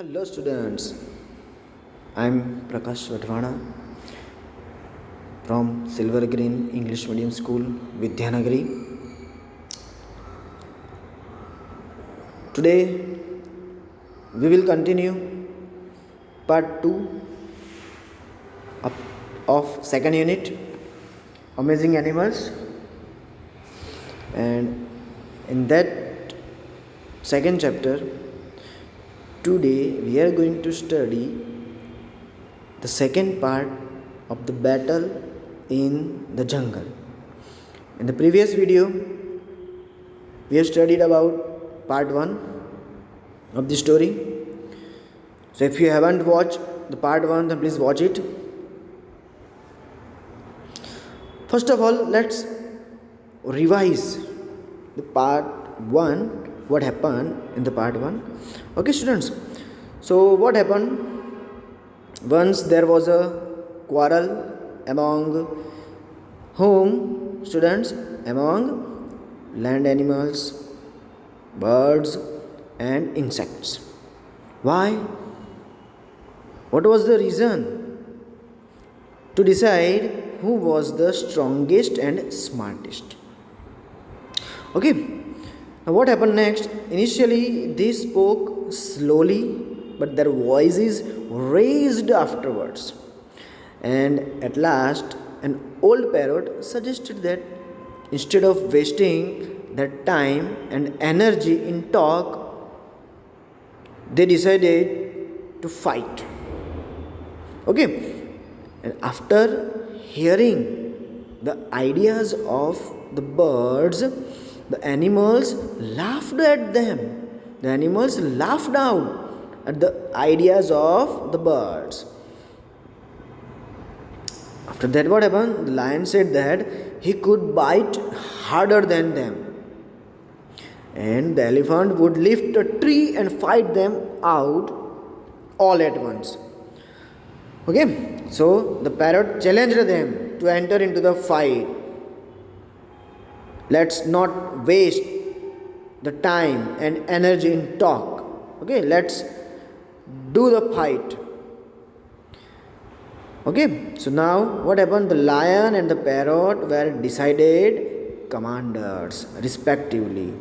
Hello students, I am Prakash Wadhwana from Silver Green English Medium School, Vidyanagari. Today we will continue part 2 of second unit, Amazing Animals, and in that second chapter today we are going to study the second part of the battle in the jungle. In the previous video we have studied about part 1 of the story. So if you haven't watched the part 1, then please watch it. First of all, let's revise the part 1, what happened in the part 1. Okay students, so what happened? Once there was a quarrel among whom students? Among land animals, birds and insects. Why? What was the reason? To decide who was the strongest and smartest. Okay, now what happened next? Initially they spoke slowly, but their voices raised afterwards. And at last an old parrot suggested that instead of wasting their time and energy in talk, they decided to fight. Okay, and after hearing the ideas of the birds, the animals laughed at them. The animals laughed out at the ideas of the birds. After that, what happened? The lion said that he could bite harder than them, and the elephant would lift a tree and fight them out all at once. Okay, so the parrot challenged them to enter into the fight. Let's not waste the time and energy in talk. Okay, let's do the fight. Okay, so now what happened? The lion and the parrot were decided commanders respectively.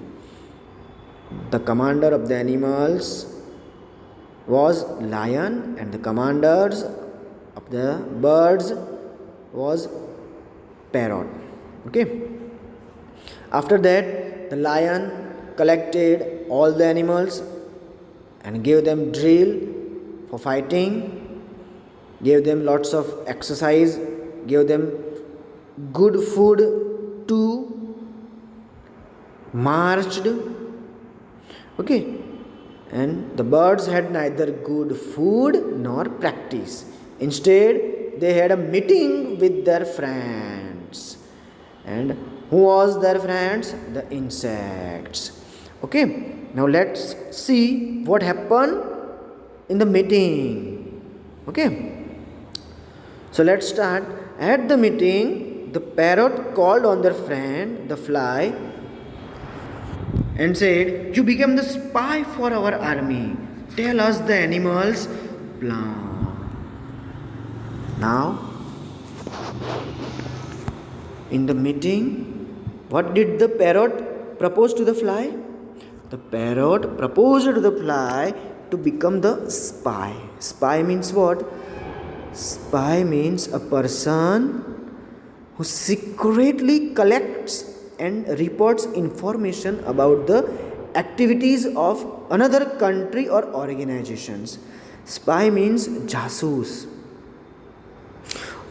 The commander of the animals was lion and the commanders of the birds was parrot. Okay, after that the lion collected all the animals and gave them drill for fighting, gave them lots of exercise, gave them good food to marched. Okay, and the birds had neither good food nor practice. Instead they had a meeting with their friends. And who was their friends? The insects. Okay, now let's see what happened in the meeting. Okay, so let's start. At the meeting, the parrot called on their friend, the fly, and said, "You become the spy for our army. Tell us the animals' plan." Now, in the meeting, what did the parrot propose to the fly? The parrot proposed to the fly to become the spy. Spy means what? Spy means a person who secretly collects and reports information about the activities of another country or organizations. Spy means jasoos.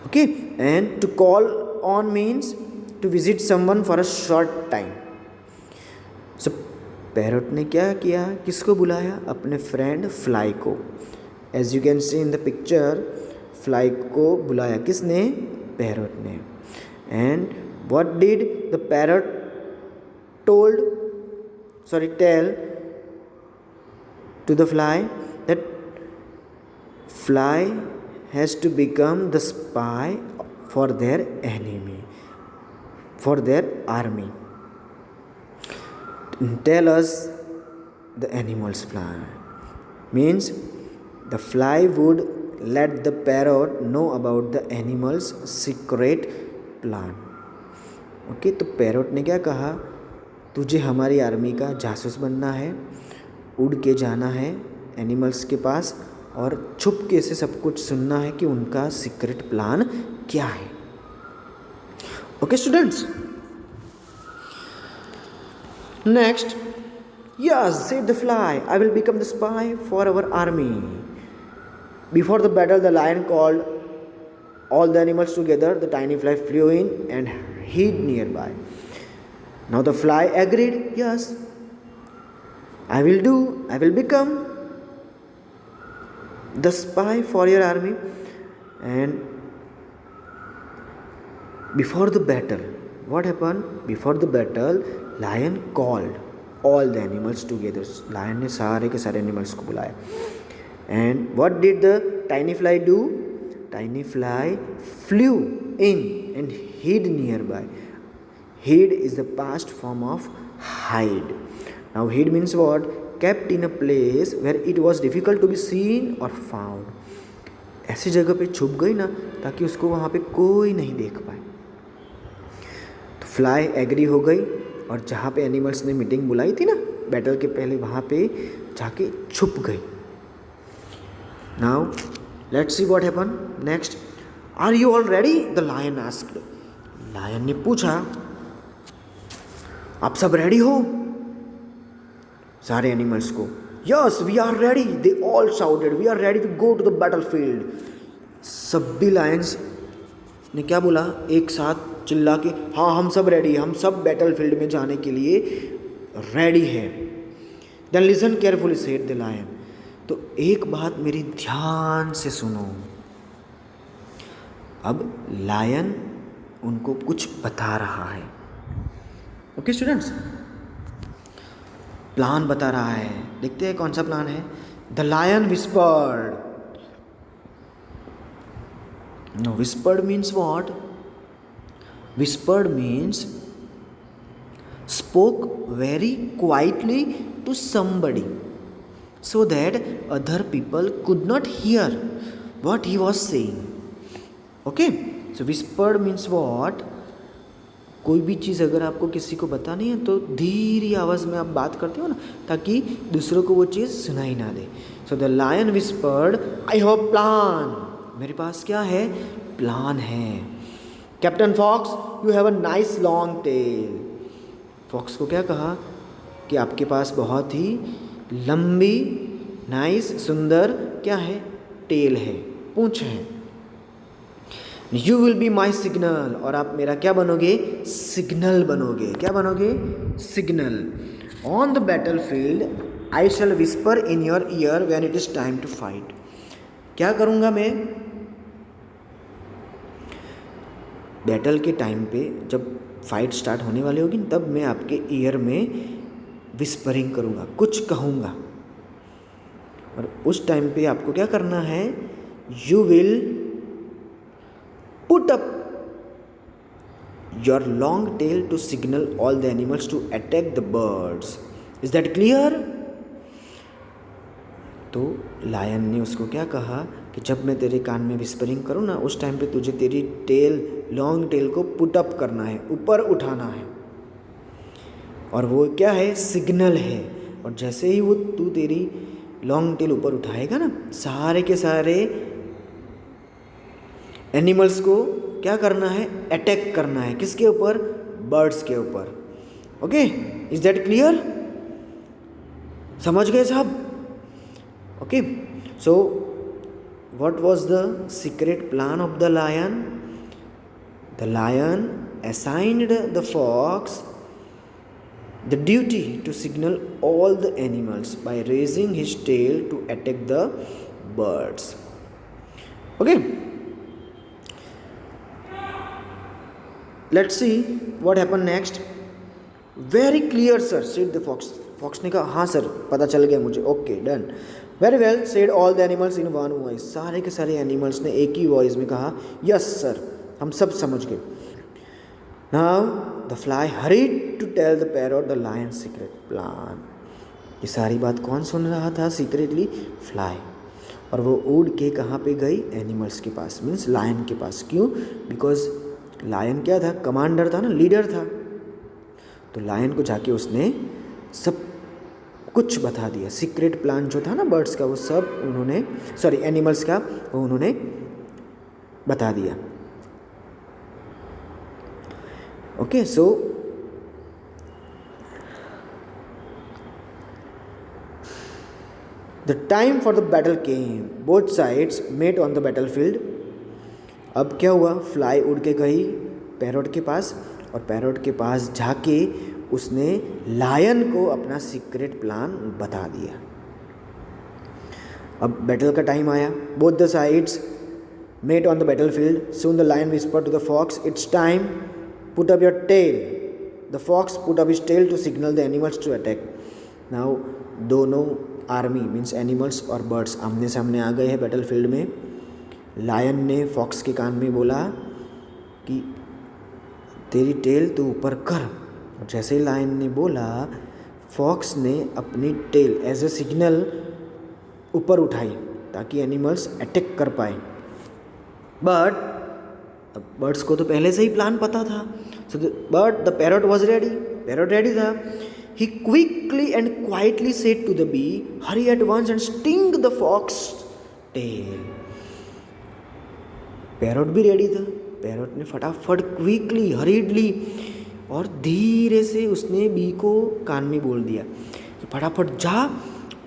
Okay, and to call on means to visit someone for a short time. So parrot ने क्या किया? किसको बुलाया? अपने friend fly को. As you can see in the picture, fly को बुलाया किसने? पैरट ने. And what did the parrot tell to the fly? That fly has to become the spy for their enemy, for their army. Tell us the animals plan. Means the fly would let the parrot know about the animals secret plan. Okay, तो parrot ने क्या कहा, तुझे हमारी army का जासूस बनना है, उड़ के जाना है एनिमल्स के पास और छुपके से सब कुछ सुनना है कि उनका सीक्रेट प्लान क्या है. Okay students, next, yes, said the fly, I will become the spy for our army. Before the battle, the lion called all the animals together. The tiny fly flew in and hid nearby. Now the fly agreed, yes, I will become the spy for your army. And before the battle, what happened? Before the battle, lion called all the animals together. Lion ने सारे के सारे animals को बुलाया. And what did the tiny fly do? Tiny fly flew in and hid nearby. Hid is the past form of hide. Now hid means what? Kept in a place where it was difficult to be seen or found. ऐसी जगह पे छुप गई ना ताकि उसको वहाँ पे कोई नहीं देख पाए. तो फ्लाई एग्री हो गई और जहाँ पे एनिमल्स ने मीटिंग बुलाई थी ना बैटल के पहले, वहाँ पे जाके छुप गई. Now let's see what happen next. Are you all ready? The lion asked. Lion ने पूछा, आप सब रेडी हो? सारे एनिमल्स को. Yes we are ready, they all shouted. We are ready to go to the battlefield. सभी lions ने क्या बोला, एक साथ चिल्ला के, हाँ हम सब रेडी, हम सब बैटलफील्ड में जाने के लिए रेडी है. Then listen carefully said the lion. तो एक बात मेरी ध्यान से सुनो. अब लायन उनको कुछ बता रहा है. ओके स्टूडेंट्स, प्लान बता रहा है. देखते हैं कौन सा प्लान है. The lion whispered. No, whispered means what? Whispered means spoke very quietly to somebody so that other people could not hear what he was saying. Okay, so whispered means what? कोई भी चीज़ अगर आपको किसी को बतानी है तो धीरे आवाज़ में आप बात करते हो ना ताकि दूसरों को वो चीज़ सुनाई ना दे. So the lion whispered, I have a plan. मेरे पास क्या है? प्लान है. Captain fox, you have a nice long tail. Fox को क्या कहा कि आपके पास बहुत ही लंबी, नाइस, सुंदर क्या है? टेल है, पूंछ है. You will be my signal. और आप मेरा क्या बनोगे? सिग्नल बनोगे. क्या बनोगे? Signal. On the battle field I shall whisper in your ear when it is time to fight. क्या करूँगा मैं? बैटल के टाइम पे जब फाइट स्टार्ट होने वाली होगी तब मैं आपके ईयर में विस्परिंग करूँगा, कुछ कहूँगा. और उस टाइम पे आपको क्या करना है? You will put up your long tail to signal all the animals to attack the birds. Is that clear? तो लायन ने उसको क्या कहा कि जब मैं तेरे कान में विस्परिंग करूँ ना उस टाइम पे तुझे तेरी टेल, लॉन्ग टेल को पुट अप करना है, ऊपर उठाना है. और वो क्या है? सिग्नल है. और जैसे ही वो तू तेरी लॉन्ग टेल ऊपर उठाएगा ना, सारे के सारे एनिमल्स को क्या करना है? अटैक करना है. किसके ऊपर? बर्ड्स के ऊपर. Okay, is that clear? समझ गए साहब? Okay, so what was the secret plan of the lion? The lion assigned the fox the duty to signal all the animals by raising his tail to attack the birds. Okay, let's see what happened next. Very clear sir, said the fox. Fox ने कहा, हाँ sir, पता चल गया मुझे. Okay, done. Very well, said all the animals in one voice. सारे के सारे एनिमल्स ने एक ही वॉइस में कहा, यस सर, हम सब समझ गए. Now the fly hurried to tell the parrot the lion secret plan. ये सारी बात कौन सुन रहा था सीक्रेटली? फ्लाई. और वो उड़ के कहाँ पे गई, एनिमल्स के पास, मीन्स लायन के पास। क्यों? बिकॉज लायन क्या था, कमांडर था ना, लीडर था। तो लायन को जाके उसने सब कुछ बता दिया, सीक्रेट प्लान जो था ना बर्ड्स का, वो सब उन्होंने, सॉरी एनिमल्स का, वो उन्होंने बता दिया। Okay, so the time for the battle came, both sides met on the battle field. अब क्या हुआ, फ्लाई उड़ के गई पैरोट के पास, और पैरोट के पास जाके उसने लायन को अपना सीक्रेट प्लान बता दिया। अब बैटल का टाइम आया, both the sides met on the battle field. Soon the lion whispered to the fox, it's time, put up your tail. The fox put up his tail to signal the animals to attack. Now दोनों army means animals और birds आमने सामने आ गए हैं battle field में। Lion ने fox के कान में बोला कि तेरी टेल तू ऊपर कर, और जैसे ही लायन ने बोला, फॉक्स ने अपनी टेल एज ए सिग्नल ऊपर उठाई ताकि एनिमल्स अटैक कर पाए। बट बर्ड्स को तो पहले से ही प्लान पता था, so but the parrot was ready, parrot ready था। He quickly and quietly said to the bee, hurry at once and sting the fox tail. Parrot भी रेडी था, पैरट ने फटाफट क्विकली हरीडली और धीरे से उसने बी को कान में बोल दिया कि फटाफट जा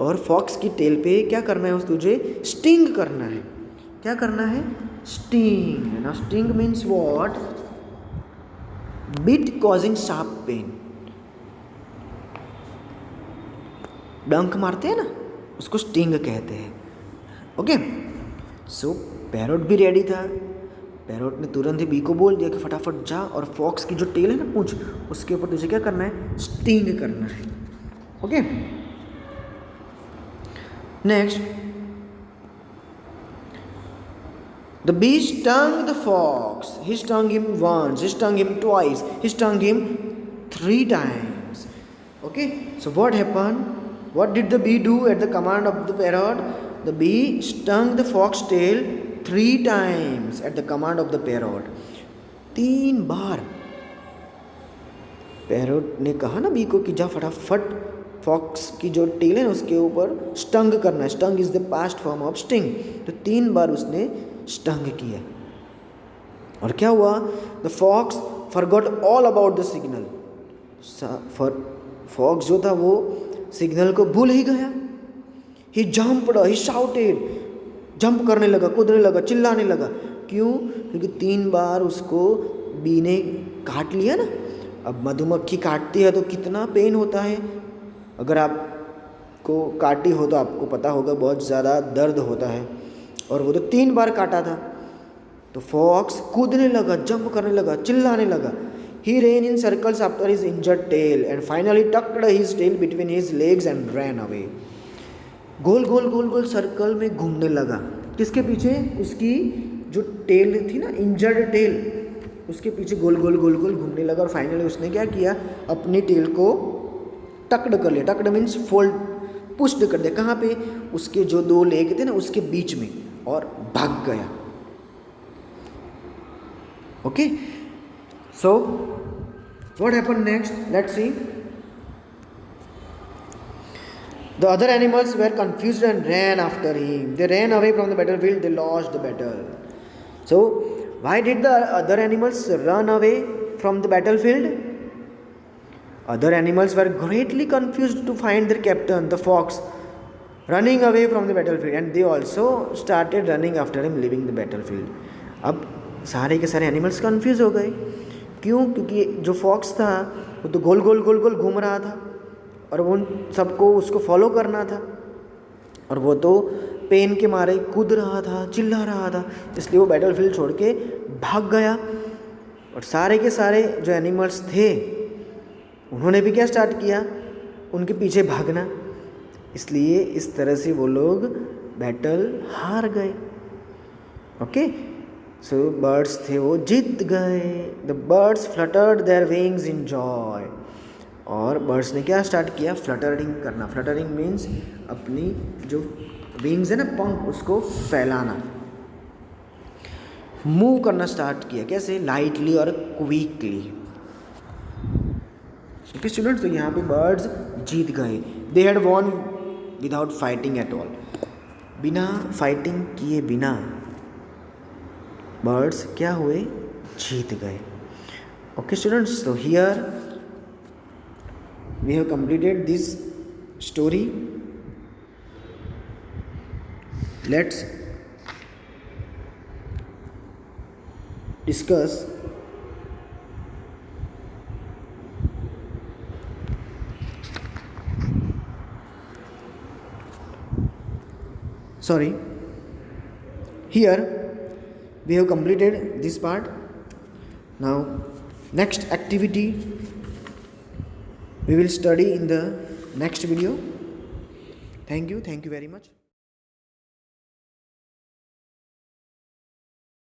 और फॉक्स की टेल पे क्या करना है, तुझे स्टिंग करना है। क्या करना है? स्टिंग। ना sting means what? Bit causing sharp pain. डंक मारते हैं ना, उसको स्टिंग कहते हैं। ओके, सो पैरट भी रेडी था। पैरट ने तुरंत ही बी को बोल दिया कि फटाफट जा और फॉक्स की जो टेल है ना, पूंछ, उसके ऊपर तुझे क्या करना है? स्टिंग करना है। Okay, next, the bee stung the fox, he stung him once, he stung him twice, he stung him 3 times. Okay, so what happened? What did the bee do at the command of the parrot? The bee stung the fox tail 3 times at the command of the parrot. 3 bar parrot ने कहा ना B को कि जा फटाफट fox की जो tell है ना उसके ऊपर स्टंग करना है। Stung is the past form of sting. तो 3 बार उसने स्टंग किया। और क्या हुआ? The fox forgot all about the signal. Fox जो था वो सिग्नल को भूल ही गया। He jumped, he shouted, jump करने लगा, कूदने लगा, चिल्लाने लगा। क्यों? क्योंकि 3 बार उसको बी ने काट लिया ना। अब मधुमक्खी काटती है तो कितना पेन होता है। अगर आपको काटी हो तो आपको पता होगा बहुत ज़्यादा दर्द होता है। और वो तो 3 बार काटा था। तो फॉक्स कूदने लगा, जंप करने लगा, चिल्लाने लगा। He ran in circles after his injured tail and finally tucked his tail between his legs and ran away. Goal goal goal goal circle में घूमने लगा। किसके पीछे? उसकी जो टेल थी ना, इंजर्ड टेल, उसके पीछे गोल गोल गोल गोल घूमने लगा। और फाइनली उसने क्या किया? अपनी टेल को टक्ड कर लिया। टक्ड मीन्स फोल्ड, पुश्ड कर दिया। कहाँ पे? उसके जो 2 लेग थे ना उसके बीच में, और भाग गया। Okay, so what happened next? Let's see. The other animals were confused and ran after him. They ran away from the battlefield. They lost the battle. So why did the other animals run away from the battlefield? Other animals were greatly confused to find their captain, the fox, running away from the battlefield, and they also started running after him, leaving the battlefield. अब सारे के सारे animals confuse हो गए। क्यों? क्योंकि जो fox था वो तो गोल गोल गोल गोल घूम रहा था और वो सबको उसको फॉलो करना था, और वो तो पेन के मारे कूद रहा था, चिल्ला रहा था, इसलिए वो बैटलफील्ड छोड़ के भाग गया। और सारे के सारे जो एनिमल्स थे उन्होंने भी क्या स्टार्ट किया? उनके पीछे भागना। इसलिए इस तरह से वो लोग बैटल हार गए। ओके, सो बर्ड्स थे वो जीत गए। The birds fluttered their wings in joy. और बर्ड्स ने क्या स्टार्ट किया? फ्लटरिंग करना। फ्लटरिंग मीन्स अपनी जो विंग्स है ना, पंख, उसको फैलाना, मूव करना स्टार्ट किया। कैसे? लाइटली और क्विकली। ओके स्टूडेंट्स, तो यहाँ पे बर्ड्स जीत गए। They had won without fighting at all. बिना फाइटिंग किए बिना बर्ड्स क्या हुए? जीत गए। ओके स्टूडेंट्स, तो here we have completed this story. Let's discuss sorry, here we have completed this part. Now next activity we will study in the next video. Thank you very much.